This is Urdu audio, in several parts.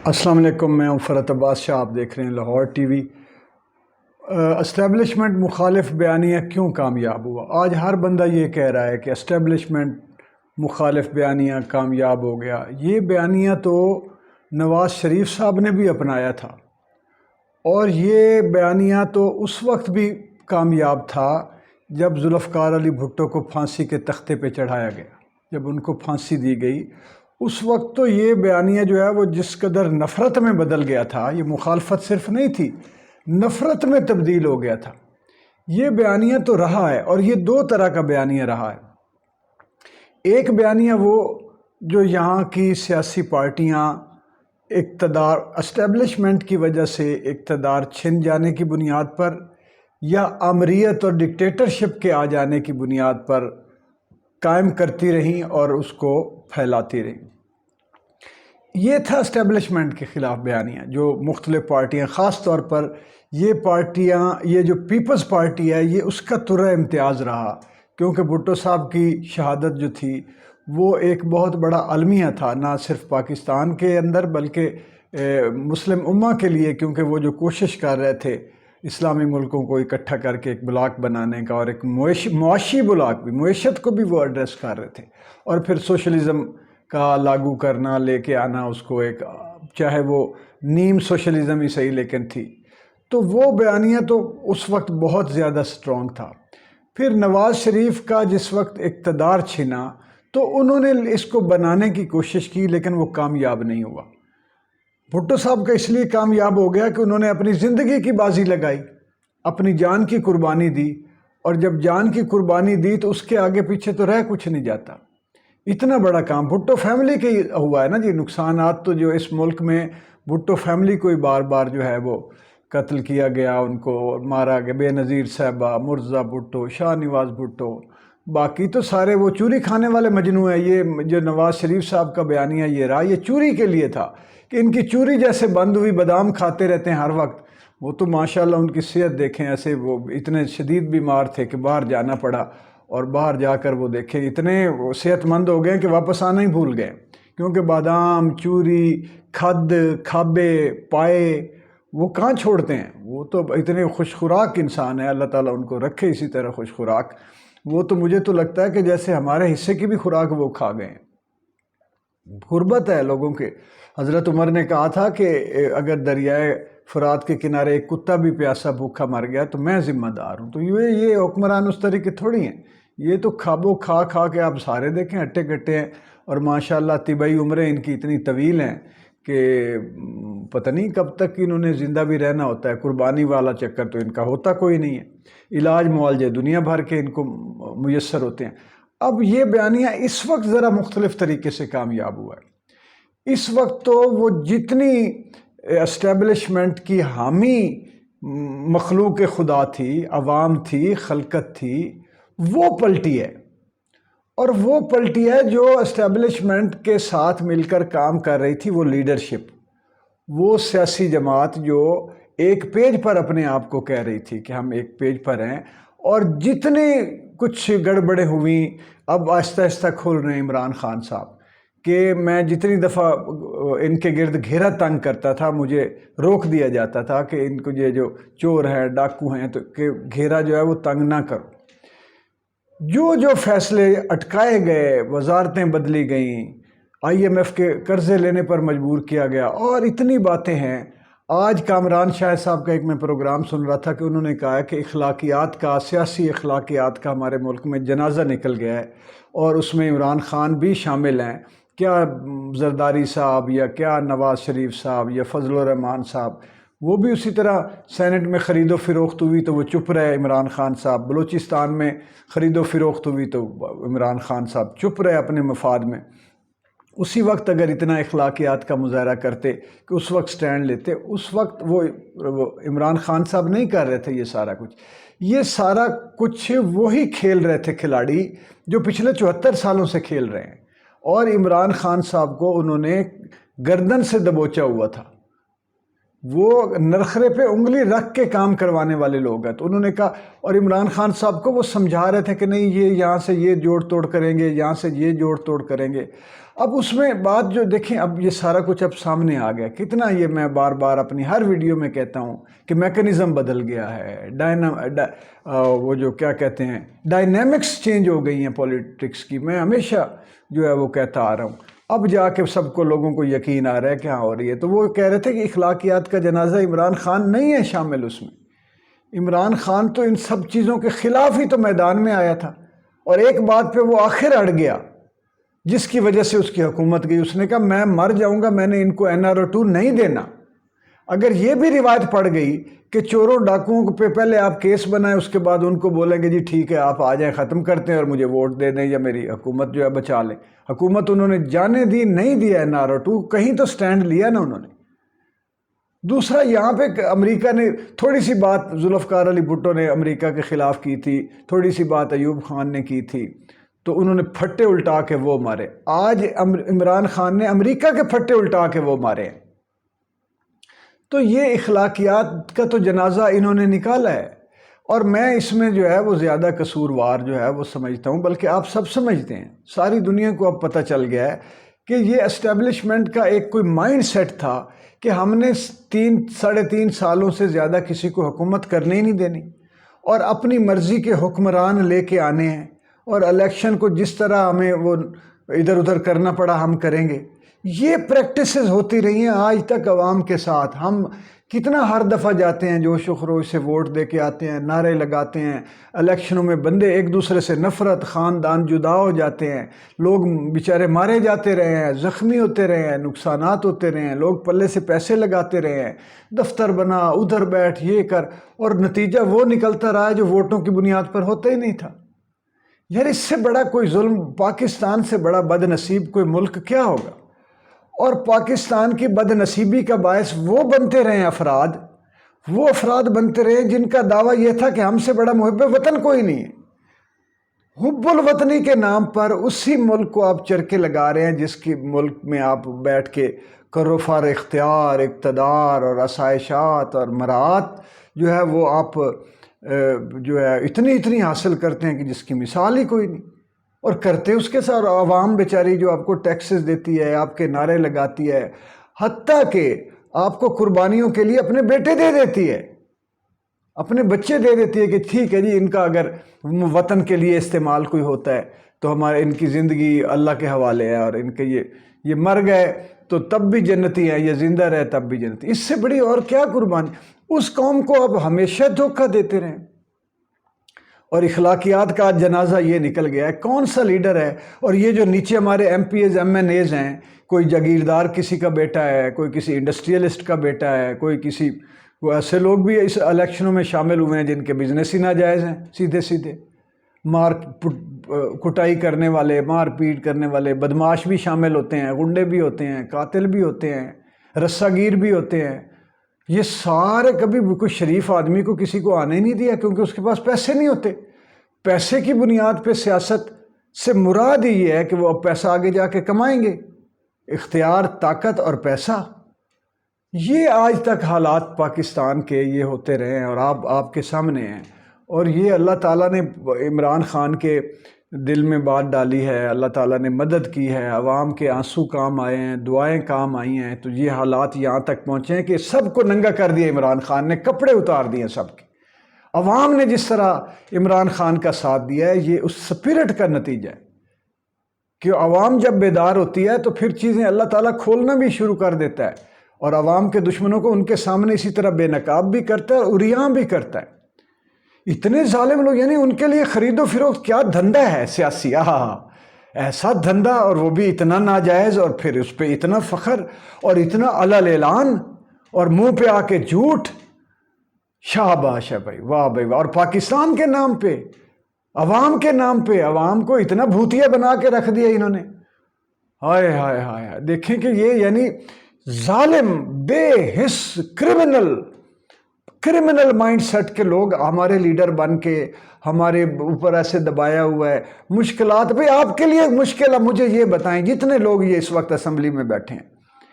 السلام علیکم، میں ہوں فرحت عباس شاہ، آپ دیکھ رہے ہیں لاہور ٹی وی۔ اسٹیبلشمنٹ مخالف بیانیہ کیوں کامیاب ہوا؟ آج ہر بندہ یہ کہہ رہا ہے کہ اسٹیبلشمنٹ مخالف بیانیہ کامیاب ہو گیا۔ یہ بیانیہ تو نواز شریف صاحب نے بھی اپنایا تھا، اور یہ بیانیہ تو اس وقت بھی کامیاب تھا جب ذوالفقار علی بھٹو کو پھانسی کے تختے پہ چڑھایا گیا، جب ان کو پھانسی دی گئی۔ اس وقت تو یہ بیانیہ جو ہے وہ جس قدر نفرت میں بدل گیا تھا، یہ مخالفت صرف نہیں تھی، نفرت میں تبدیل ہو گیا تھا۔ یہ بیانیہ تو رہا ہے، اور یہ دو طرح کا بیانیہ رہا ہے۔ ایک بیانیہ وہ جو یہاں کی سیاسی پارٹیاں اقتدار اسٹیبلشمنٹ کی وجہ سے اقتدار چھن جانے کی بنیاد پر یا آمریت اور ڈکٹیٹرشپ کے آ جانے کی بنیاد پر قائم کرتی رہیں اور اس کو پھیلاتی رہیں۔ یہ تھا اسٹیبلشمنٹ کے خلاف بیانیہ، جو مختلف پارٹیاں، خاص طور پر یہ پارٹیاں، یہ جو پیپلز پارٹی ہے، یہ اس کا طرح امتیاز رہا، کیونکہ بھٹو صاحب کی شہادت جو تھی وہ ایک بہت بڑا المیہ تھا، نہ صرف پاکستان کے اندر بلکہ مسلم امہ کے لیے، کیونکہ وہ جو کوشش کر رہے تھے اسلامی ملکوں کو اکٹھا کر کے ایک بلاک بنانے کا، اور ایک معاشی بلاک بھی، معیشت کو بھی وہ ایڈریس کر رہے تھے، اور پھر سوشلزم کا لاگو کرنا، لے کے آنا اس کو، ایک چاہے وہ نیم سوشلزم ہی صحیح لیکن تھی، تو وہ بیانیہ تو اس وقت بہت زیادہ سٹرونگ تھا۔ پھر نواز شریف کا جس وقت اقتدار چھنا تو انہوں نے اس کو بنانے کی کوشش کی، لیکن وہ کامیاب نہیں ہوا۔ بھٹو صاحب کا اس لیے کامیاب ہو گیا کہ انہوں نے اپنی زندگی کی بازی لگائی، اپنی جان کی قربانی دی، اور جب جان کی قربانی دی تو اس کے آگے پیچھے تو رہ کچھ نہیں جاتا۔ اتنا بڑا کام بھٹو فیملی کے ہوا ہے نا جی، نقصانات تو جو اس ملک میں بھٹو فیملی کو ہی بار بار جو ہے وہ قتل کیا گیا، ان کو مارا گیا، بے نظیر صاحبہ، مرزا بھٹو، شاہ نواز بھٹو، باقی تو سارے وہ چوری کھانے والے مجنوں ہیں۔ یہ جو نواز شریف صاحب کا بیانیہ یہ رہا، یہ چوری کے لیے تھا کہ ان کی چوری جیسے بند ہوئی، بادام کھاتے رہتے ہیں ہر وقت۔ وہ تو ماشاءاللہ ان کی صحت دیکھیں، ایسے وہ اتنے شدید بیمار تھے کہ باہر جانا پڑا، اور باہر جا کر وہ دیکھیں اتنے صحت مند ہو گئے کہ واپس آنا ہی بھول گئے، کیونکہ بادام، چوری، کھد، کھابے، پائے وہ کہاں چھوڑتے ہیں۔ وہ تو اتنے خوش خوراک انسان ہیں، اللہ تعالیٰ ان کو رکھے اسی طرح خوش خوراک۔ وہ تو مجھے تو لگتا ہے کہ جیسے ہمارے حصے کی بھی خوراک وہ کھا گئے ہیں۔ غربت ہے لوگوں کے۔ حضرت عمر نے کہا تھا کہ اگر دریائے فرات کے کنارے ایک کتا بھی پیاسا بھوکا مر گیا تو میں ذمہ دار ہوں۔ تو یہ حکمران اس طریقے تھوڑی ہیں، یہ تو کھابو کھا کھا کے آپ سارے دیکھیں ہٹے کٹے ہیں، اور ماشاءاللہ طبعی عمریں ان کی اتنی طویل ہیں کہ پتہ نہیں کب تک انہوں نے زندہ بھی رہنا ہوتا ہے۔ قربانی والا چکر تو ان کا ہوتا کوئی نہیں ہے، علاج معالجے دنیا بھر کے ان کو میسر ہوتے ہیں۔ اب یہ بیانیہ اس وقت ذرا مختلف طریقے سے کامیاب ہوا ہے۔ اس وقت تو وہ جتنی اسٹیبلشمنٹ کی حامی مخلوق خدا تھی، عوام تھی، خلقت تھی، وہ پلٹی ہے، اور وہ پلٹی ہے جو اسٹیبلشمنٹ کے ساتھ مل کر کام کر رہی تھی، وہ لیڈرشپ، وہ سیاسی جماعت جو ایک پیج پر اپنے آپ کو کہہ رہی تھی کہ ہم ایک پیج پر ہیں، اور جتنے کچھ گڑبڑیں ہوئیں اب آہستہ آہستہ کھل رہے ہیں۔ عمران خان صاحب کہ میں جتنی دفعہ ان کے گرد گھیرا تنگ کرتا تھا، مجھے روک دیا جاتا تھا کہ ان کو یہ جو چور ہیں، ڈاکو ہیں، تو کہ گھیرا جو ہے وہ تنگ نہ کرو۔ جو فیصلے اٹکائے گئے، وزارتیں بدلی گئیں، IMF کے قرضے لینے پر مجبور کیا گیا، اور اتنی باتیں ہیں۔ آج کامران شاہ صاحب کا ایک میں پروگرام سن رہا تھا کہ انہوں نے کہا ہے کہ اخلاقیات کا، سیاسی اخلاقیات کا ہمارے ملک میں جنازہ نکل گیا ہے، اور اس میں عمران خان بھی شامل ہیں۔ کیا زرداری صاحب یا کیا نواز شریف صاحب یا فضل الرحمان صاحب، وہ بھی اسی طرح سینٹ میں خرید و فروخت ہوئی تو وہ چپ رہے عمران خان صاحب، بلوچستان میں خرید و فروخت ہوئی تو عمران خان صاحب چپ رہے اپنے مفاد میں۔ اسی وقت اگر اتنا اخلاقیات کا مظاہرہ کرتے کہ اس وقت سٹینڈ لیتے، اس وقت وہ عمران خان صاحب نہیں کر رہے تھے یہ سارا کچھ۔ یہ سارا کچھ وہی کھیل رہے تھے کھلاڑی جو پچھلے 74 سالوں سے کھیل رہے ہیں، اور عمران خان صاحب کو انہوں نے گردن سے دبوچا ہوا تھا۔ وہ نرخرے پہ انگلی رکھ کے کام کروانے والے لوگ ہیں۔ تو انہوں نے کہا، اور عمران خان صاحب کو وہ سمجھا رہے تھے کہ نہیں یہ یہاں سے یہ جوڑ توڑ کریں گے، یہاں سے یہ جوڑ توڑ کریں گے۔ اب اس میں بات جو دیکھیں، اب یہ سارا کچھ اب سامنے آ گیا، کتنا یہ میں بار بار اپنی ہر ویڈیو میں کہتا ہوں کہ میکنزم بدل گیا ہے، وہ جو کیا کہتے ہیں ڈائنامکس چینج ہو گئی ہیں پولیٹکس کی۔ میں ہمیشہ جو ہے وہ کہتا آ رہا ہوں، اب جا کے سب کو لوگوں کو یقین آ رہا ہے کہ ہاں ہو رہی ہے۔ تو وہ کہہ رہے تھے کہ اخلاقیات کا جنازہ عمران خان نہیں ہے شامل اس میں۔ عمران خان تو ان سب چیزوں کے خلاف ہی تو میدان میں آیا تھا، اور ایک بات پہ وہ آخر اڑ گیا جس کی وجہ سے اس کی حکومت گئی۔ اس نے کہا میں مر جاؤں گا، میں نے ان کو NRO2 نہیں دینا۔ اگر یہ بھی روایت پڑ گئی کہ چوروں ڈاکوؤں پہ پہلے آپ کیس بنائیں، اس کے بعد ان کو بولیں گے جی ٹھیک ہے آپ آ جائیں، ختم کرتے ہیں اور مجھے ووٹ دے دیں یا میری حکومت جو ہے بچا لیں۔ حکومت انہوں نے جانے دی نہیں دیا NRO2، کہیں تو سٹینڈ لیا نا انہوں نے۔ دوسرا یہاں پہ امریکہ نے تھوڑی سی بات ذوالفقار علی بھٹو نے امریکہ کے خلاف کی تھی، تھوڑی سی بات ایوب خان نے کی تھی، تو انہوں نے پھٹے الٹا کے وہ مارے۔ آج عمران خان نے امریکہ کے پھٹے الٹا کے وہ مارے ہیں۔ تو یہ اخلاقیات کا تو جنازہ انہوں نے نکالا ہے، اور میں اس میں جو ہے وہ زیادہ قصوروار جو ہے وہ سمجھتا ہوں، بلکہ آپ سب سمجھتے ہیں، ساری دنیا کو اب پتہ چل گیا ہے کہ یہ اسٹیبلشمنٹ کا ایک کوئی مائنڈ سیٹ تھا کہ ہم نے 3.5 سالوں سے زیادہ کسی کو حکومت کرنے ہی نہیں دینی، اور اپنی مرضی کے حکمران لے کے آنے ہیں، اور الیکشن کو جس طرح ہمیں وہ ادھر ادھر کرنا پڑا ہم کریں گے۔ یہ پریکٹسز ہوتی رہی ہیں آج تک عوام کے ساتھ۔ ہم کتنا ہر دفعہ جاتے ہیں جوش و خروش سے ووٹ دے کے آتے ہیں، نعرے لگاتے ہیں، الیکشنوں میں بندے ایک دوسرے سے نفرت، خاندان جدا ہو جاتے ہیں، لوگ بیچارے مارے جاتے رہے ہیں، زخمی ہوتے رہے ہیں، نقصانات ہوتے رہے ہیں، لوگ پلے سے پیسے لگاتے رہے ہیں، دفتر بنا، ادھر بیٹھ، یہ کر، اور نتیجہ وہ نکلتا رہا ہے جو ووٹوں کی بنیاد پر ہوتا ہی نہیں تھا۔ یار اس سے بڑا کوئی ظلم، پاکستان سے بڑا بد نصیب کوئی ملک کیا ہوگا؟ اور پاکستان کی بد نصیبی کا باعث وہ بنتے رہے افراد، وہ افراد بنتے رہے جن کا دعویٰ یہ تھا کہ ہم سے بڑا محب وطن کوئی نہیں ہے۔ حب الوطنی کے نام پر اسی ملک کو آپ چرکے لگا رہے ہیں جس کی ملک میں آپ بیٹھ کے کروفار اختیار، اقتدار اور آسائشات اور مراعات جو ہے وہ آپ جو ہے اتنی حاصل کرتے ہیں کہ جس کی مثال ہی کوئی نہیں، اور کرتے اس کے ساتھ عوام بیچاری جو آپ کو ٹیکسز دیتی ہے، آپ کے نعرے لگاتی ہے، حتیٰ کہ آپ کو قربانیوں کے لیے اپنے بیٹے دے دیتی ہے، اپنے بچے دے دیتی ہے کہ ٹھیک ہے جی ان کا اگر وطن کے لیے استعمال کوئی ہوتا ہے تو ہمارے ان کی زندگی اللہ کے حوالے ہے، اور ان کے یہ مر گئے تو تب بھی جنتی ہیں، یہ زندہ رہے تب بھی جنتی۔ اس سے بڑی اور کیا قربانی؟ اس قوم کو اب ہمیشہ دھوکہ دیتے رہیں۔ اور اخلاقیات کا جنازہ یہ نکل گیا ہے، کون سا لیڈر ہے؟ اور یہ جو نیچے ہمارے MPs MNAs ہیں، کوئی جاگیردار کسی کا بیٹا ہے، کوئی کسی انڈسٹریلسٹ کا بیٹا ہے، کوئی کسی ایسے لوگ بھی اس الیکشنوں میں شامل ہوئے ہیں جن کے بزنس ہی ناجائز ہیں، سیدھے مار کٹائی کرنے والے، مار پیٹ کرنے والے بدماش بھی شامل ہوتے ہیں، غنڈے بھی ہوتے ہیں، قاتل بھی ہوتے ہیں، رسہ گیر بھی ہوتے ہیں۔ یہ سارے کبھی کوئی شریف آدمی کو کسی کو آنے نہیں دیا، کیونکہ اس کے پاس پیسے نہیں ہوتے۔ پیسے کی بنیاد پہ سیاست سے مراد ہی یہ ہے کہ وہ اب پیسہ آگے جا کے کمائیں گے، اختیار، طاقت اور پیسہ۔ یہ آج تک حالات پاکستان کے یہ ہوتے رہے ہیں، اور آپ کے سامنے ہیں، اور یہ اللہ تعالیٰ نے عمران خان کے دل میں بات ڈالی ہے، اللہ تعالیٰ نے مدد کی ہے، عوام کے آنسو کام آئے ہیں، دعائیں کام آئی ہیں، تو یہ حالات یہاں تک پہنچے ہیں کہ سب کو ننگا کر دیا عمران خان نے، کپڑے اتار دیے سب کے۔ عوام نے جس طرح عمران خان کا ساتھ دیا ہے، یہ اس سپرٹ کا نتیجہ ہے کہ عوام جب بیدار ہوتی ہے تو پھر چیزیں اللہ تعالیٰ کھولنا بھی شروع کر دیتا ہے، اور عوام کے دشمنوں کو ان کے سامنے اسی طرح بے نقاب بھی کرتا ہے اور عریاں بھی کرتا ہے۔ اتنے ظالم لوگ، یعنی ان کے لیے خرید و فروخت کیا دھندا ہے سیاسی، ایسا دھندا، اور وہ بھی اتنا ناجائز، اور پھر اس پہ اتنا فخر اور اتنا علل اعلان، اور منہ پہ آ کے جھوٹ۔ شاباش ہے بھائی، واہ بھائی واہ۔ اور پاکستان کے نام پہ، عوام کے نام پہ، عوام کو اتنا بھوتیا بنا کے رکھ دیا انہوں نے۔ ہائے ہائے ہائے، دیکھیں کہ یہ یعنی ظالم، بے حس، کرمنل مائنڈ سیٹ کے لوگ ہمارے لیڈر بن کے ہمارے اوپر ایسے دبایا ہوا ہے۔ مشکلات بھئی آپ کے لیے مشکل ہے، مجھے یہ بتائیں، جتنے لوگ یہ اس وقت اسمبلی میں بیٹھے ہیں،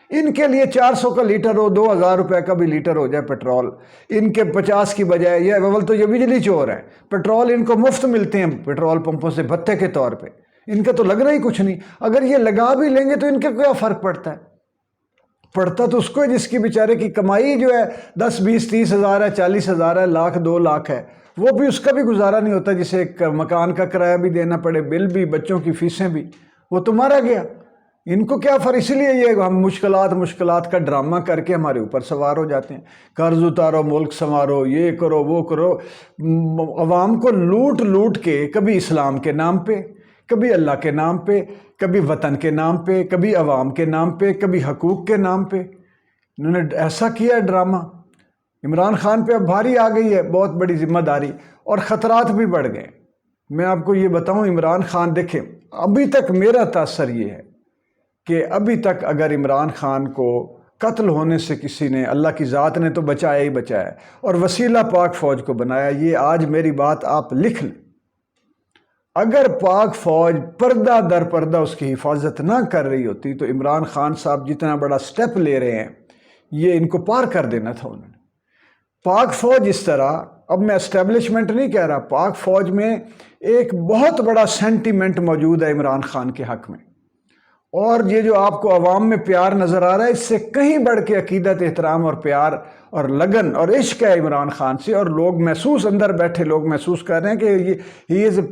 ان کے لیے 400 کا لیٹر ہو، 2000 روپے کا بھی لیٹر ہو جائے پیٹرول، ان کے 50 کی بجائے، یہ اول تو یہ بجلی چور ہے، پیٹرول ان کو مفت ملتے ہیں پیٹرول پمپوں سے بھتے کے طور پہ، ان کا تو لگنا ہی کچھ نہیں۔ اگر یہ لگا بھی لیں گے تو ان کے کیا فرق پڑتا ہے؟ پڑتا تو اس کو ہے جس کی بیچارے کی کمائی جو ہے 10 20 30 ہزار ہے، 40 ہزار ہے، لاکھ 2 لاکھ ہے، وہ بھی اس کا بھی گزارا نہیں ہوتا، جسے ایک مکان کا کرایہ بھی دینا پڑے، بل بھی، بچوں کی فیسیں بھی، وہ تو مارا گیا۔ ان کو کیا فرق؟ اسی لیے یہ ہم مشکلات کا ڈرامہ کر کے ہمارے اوپر سوار ہو جاتے ہیں، قرض اتارو، ملک سنوارو، یہ کرو وہ کرو، عوام کو لوٹ لوٹ کے، کبھی اسلام کے نام پہ، کبھی اللہ کے نام پہ، کبھی وطن کے نام پہ، کبھی عوام کے نام پہ، کبھی حقوق کے نام پہ، انہوں نے ایسا کیا ہے ڈرامہ۔ عمران خان پہ اب بھاری آ گئی ہے بہت بڑی ذمہ داری، اور خطرات بھی بڑھ گئے۔ میں آپ کو یہ بتاؤں، عمران خان دیکھیں، ابھی تک میرا تاثر یہ ہے کہ ابھی تک اگر عمران خان کو قتل ہونے سے کسی نے، اللہ کی ذات نے تو بچایا ہی بچایا، اور وسیلہ پاک فوج کو بنایا، یہ آج میری بات آپ لکھ لیں، اگر پاک فوج پردہ در پردہ اس کی حفاظت نہ کر رہی ہوتی تو عمران خان صاحب جتنا بڑا سٹیپ لے رہے ہیں، یہ ان کو پار کر دینا تھا انہوں نے۔ پاک فوج اس طرح، اب میں اسٹیبلشمنٹ نہیں کہہ رہا، پاک فوج میں ایک بہت بڑا سینٹیمنٹ موجود ہے عمران خان کے حق میں، اور یہ جو آپ کو عوام میں پیار نظر آ رہا ہے، اس سے کہیں بڑھ کے عقیدت، احترام اور پیار اور لگن اور عشق ہے عمران خان سے، اور لوگ محسوس، اندر بیٹھے لوگ محسوس کر رہے ہیں کہ ہی از اے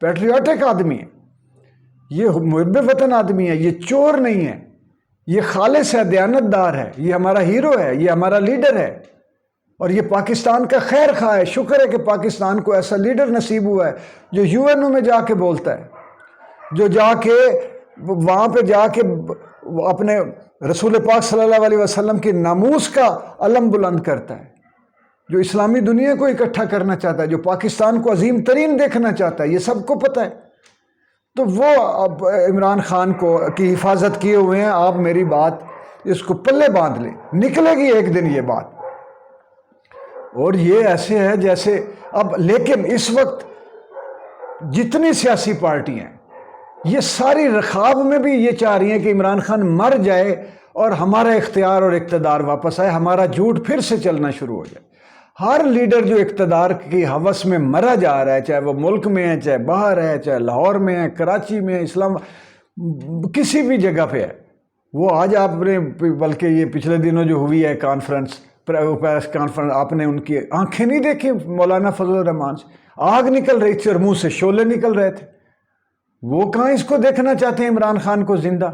پیٹریوٹک آدمی ہے، یہ محب وطن آدمی ہے، یہ چور نہیں ہے، یہ خالص ہے، دیانت دار ہے، یہ ہمارا ہیرو ہے، یہ ہمارا لیڈر ہے، اور یہ پاکستان کا خیر خواہ ہے۔ شکر ہے کہ پاکستان کو ایسا لیڈر نصیب ہوا ہے جو UN میں جا کے بولتا ہے، جو جا کے وہاں پہ جا کے اپنے رسول پاک صلی اللہ علیہ وسلم کی ناموس کا علم بلند کرتا ہے، جو اسلامی دنیا کو اکٹھا کرنا چاہتا ہے، جو پاکستان کو عظیم ترین دیکھنا چاہتا ہے، یہ سب کو پتہ ہے۔ تو وہ اب عمران خان کی حفاظت کیے ہوئے ہیں۔ آپ میری بات اس کو پلے باندھ لیں، نکلے گی ایک دن یہ بات، اور یہ ایسے ہے جیسے اب، لیکن اس وقت جتنی سیاسی پارٹی ہیں، یہ ساری رخاب میں بھی یہ چاہ رہی ہیں کہ عمران خان مر جائے اور ہمارا اختیار اور اقتدار واپس آئے، ہمارا جھوٹ پھر سے چلنا شروع ہو جائے۔ ہر لیڈر جو اقتدار کی ہوس میں مرا جا رہا ہے، چاہے وہ ملک میں ہے، چاہے باہر ہے، چاہے لاہور میں ہے، کراچی میں ہے، اسلام کسی بھی جگہ پہ ہے، وہ آج آپ نے، بلکہ یہ پچھلے دنوں جو ہوئی ہے کانفرنس، پریس کانفرنس، آپ نے ان کی آنکھیں نہیں دیکھی مولانا فضل الرحمان سے؟ آگ نکل رہی تھی اور منہ سے شعلے نکل رہے تھے۔ وہ کہاں اس کو دیکھنا چاہتے ہیں عمران خان کو زندہ؟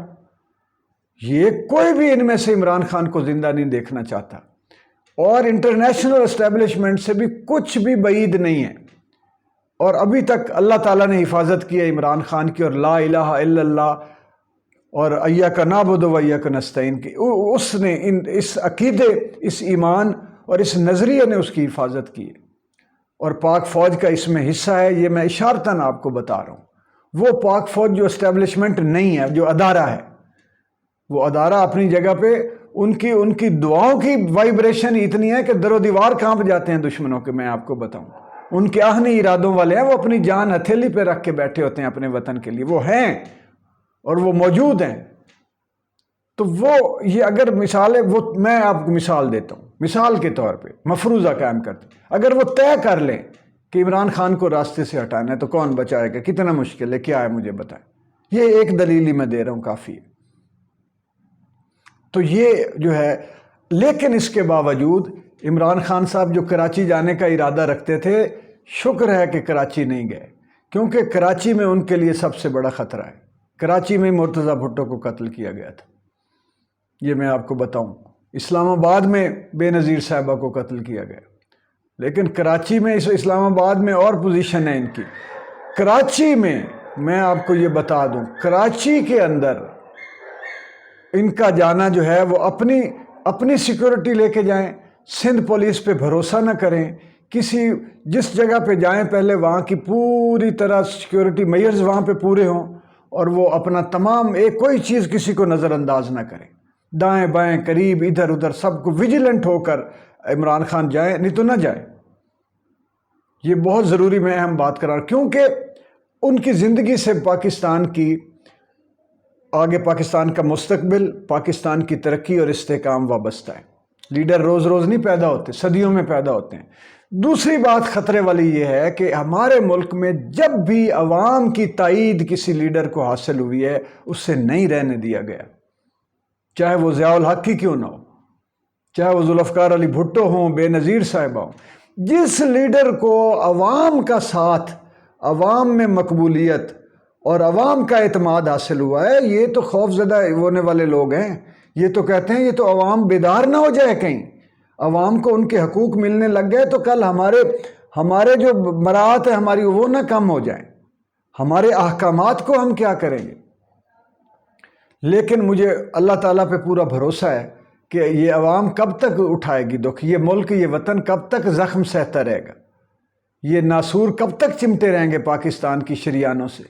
یہ کوئی بھی ان میں سے عمران خان کو زندہ نہیں دیکھنا چاہتا، اور انٹرنیشنل اسٹیبلشمنٹ سے بھی کچھ بھی بعید نہیں ہے، اور ابھی تک اللہ تعالیٰ نے حفاظت کی ہے عمران خان کی، اور لا الہ الا اللہ اور ایاک نعبد و ایاک نستعین کی، اس نے اس عقیدے، اس ایمان اور اس نظریے نے اس کی حفاظت کی ہے، اور پاک فوج کا اس میں حصہ ہے۔ یہ میں اشارتاً آپ کو بتا رہا ہوں، وہ پاک فوج جو اسٹیبلشمنٹ نہیں ہے، جو ادارہ ہے، وہ ادارہ اپنی جگہ پہ، ان کی دعاؤں کی وائبریشن اتنی ہے کہ در و دیوار کانپ جاتے ہیں دشمنوں کے، میں آپ کو بتاؤں۔ ان کے آہنی ارادوں والے ہیں، وہ اپنی جان ہتھیلی پہ رکھ کے بیٹھے ہوتے ہیں اپنے وطن کے لیے، وہ ہیں اور وہ موجود ہیں۔ تو وہ یہ اگر مثال ہے، وہ میں آپ کو مثال دیتا ہوں، مثال کے طور پہ مفروضہ قائم کرتے ہیں، اگر وہ طے کر لیں کہ عمران خان کو راستے سے ہٹانا ہے تو کون بچائے گا؟ کتنا مشکل ہے، کیا ہے مجھے بتائیں۔ یہ ایک دلیل ہی میں دے رہا ہوں، کافی ہے۔ تو یہ جو ہے، لیکن اس کے باوجود عمران خان صاحب جو کراچی جانے کا ارادہ رکھتے تھے، شکر ہے کہ کراچی نہیں گئے، کیونکہ کراچی میں ان کے لیے سب سے بڑا خطرہ ہے۔ کراچی میں مرتضیٰ بھٹو کو قتل کیا گیا تھا، یہ میں آپ کو بتاؤں۔ اسلام آباد میں بے نظیر صاحبہ کو قتل کیا گیا، لیکن کراچی میں، اسلام آباد میں اور پوزیشن ہے ان کی، کراچی میں آپ کو یہ بتا دوں، کراچی کے اندر ان کا جانا جو ہے وہ اپنی سیکورٹی لے کے جائیں، سندھ پولیس پہ بھروسہ نہ کریں، جس جگہ پہ جائیں پہلے وہاں کی پوری طرح سیکورٹی میئرز وہاں پہ پورے ہوں، اور وہ اپنا تمام کوئی چیز کسی کو نظر انداز نہ کریں، دائیں بائیں قریب ادھر ادھر سب کو ویجیلنٹ ہو کر عمران خان جائیں، نہیں تو نہ جائیں۔ یہ بہت ضروری میں اہم بات کر رہا ہوں، کیونکہ ان کی زندگی سے پاکستان کی آگے پاکستان کا مستقبل، پاکستان کی ترقی اور استحکام وابستہ ہے۔ لیڈر روز روز نہیں پیدا ہوتے، صدیوں میں پیدا ہوتے ہیں۔ دوسری بات خطرے والی یہ ہے کہ ہمارے ملک میں جب بھی عوام کی تائید کسی لیڈر کو حاصل ہوئی ہے، اس سے نہیں رہنے دیا گیا، چاہے وہ ضیاء الحق ہی کیوں نہ ہو، چاہے وہ ذوالفقار علی بھٹو ہوں، بے نظیر صاحبہ ہوں۔ جس لیڈر کو عوام کا ساتھ، عوام میں مقبولیت اور عوام کا اعتماد حاصل ہوا ہے، یہ تو خوف زدہ ہونے والے لوگ ہیں۔ یہ تو کہتے ہیں یہ تو عوام بیدار نہ ہو جائے، کہیں عوام کو ان کے حقوق ملنے لگ گئے تو کل ہمارے جو مراعات ہے ہماری وہ نہ کم ہو جائیں، ہمارے احکامات کو ہم کیا کریں گے۔ لیکن مجھے اللہ تعالیٰ پہ پورا بھروسہ ہے کہ یہ عوام کب تک اٹھائے گی دکھ، یہ ملک، یہ وطن کب تک زخم سہتا رہے گا، یہ ناسور کب تک چمٹے رہیں گے پاکستان کی شریانوں سے۔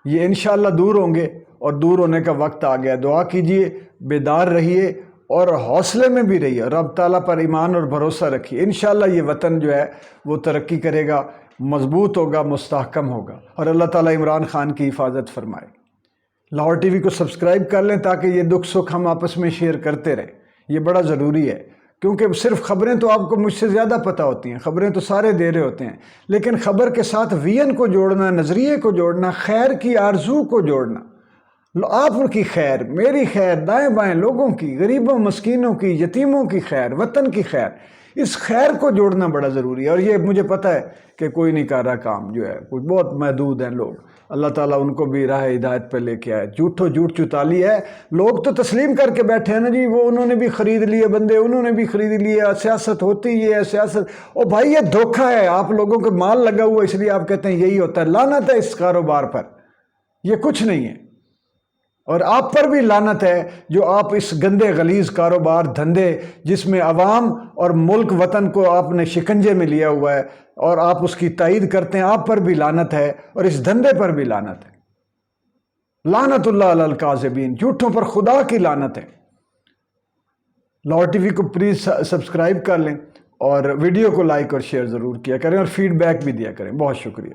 یہ انشاءاللہ دور ہوں گے، اور دور ہونے کا وقت آ گیا۔ دعا کیجئے، بیدار رہیے اور حوصلے میں بھی رہیے، رب تعالیٰ پر ایمان اور بھروسہ رکھیے۔ انشاءاللہ یہ وطن جو ہے وہ ترقی کرے گا، مضبوط ہوگا، مستحکم ہوگا، اور اللہ تعالیٰ عمران خان کی حفاظت فرمائے۔ لاہور ٹی وی کو سبسکرائب کر لیں تاکہ یہ دکھ سکھ ہم آپس میں شیئر کرتے رہیں، یہ بڑا ضروری ہے، کیونکہ صرف خبریں تو آپ کو مجھ سے زیادہ پتہ ہوتی ہیں، خبریں تو سارے دے رہے ہوتے ہیں، لیکن خبر کے ساتھ ویژن کو جوڑنا، نظریے کو جوڑنا، خیر کی آرزو کو جوڑنا، آپ کی خیر، میری خیر، دائیں بائیں لوگوں کی، غریبوں مسکینوں کی، یتیموں کی خیر، وطن کی خیر، اس خیر کو جوڑنا بڑا ضروری ہے۔ اور یہ مجھے پتہ ہے کہ کوئی نہیں کر رہا کام، جو ہے کچھ بہت محدود ہیں لوگ، اللہ تعالیٰ ان کو بھی راہ ہدایت پہ لے کے آئے۔ جھوٹ چتالی ہے، لوگ تو تسلیم کر کے بیٹھے ہیں نا جی، وہ انہوں نے بھی خرید لیے بندے، انہوں نے بھی خرید لیے، سیاست ہوتی یہ ہے سیاست۔ او بھائی یہ دھوکہ ہے، آپ لوگوں کو مال لگا ہوا اس لیے آپ کہتے ہیں یہی ہوتا ہے۔ لعنت ہے اس کاروبار پر، یہ کچھ نہیں ہے، اور آپ پر بھی لعنت ہے جو آپ اس گندے غلیظ کاروبار دھندے جس میں عوام اور ملک وطن کو آپ نے شکنجے میں لیا ہوا ہے اور آپ اس کی تائید کرتے ہیں، آپ پر بھی لعنت ہے اور اس دھندے پر بھی لعنت ہے۔ لعنت اللہ علی الکاذبین، جھوٹوں پر خدا کی لعنت ہے۔ لاہور ٹی وی کو پلیز سبسکرائب کر لیں اور ویڈیو کو لائک اور شیئر ضرور کیا کریں اور فیڈ بیک بھی دیا کریں۔ بہت شکریہ۔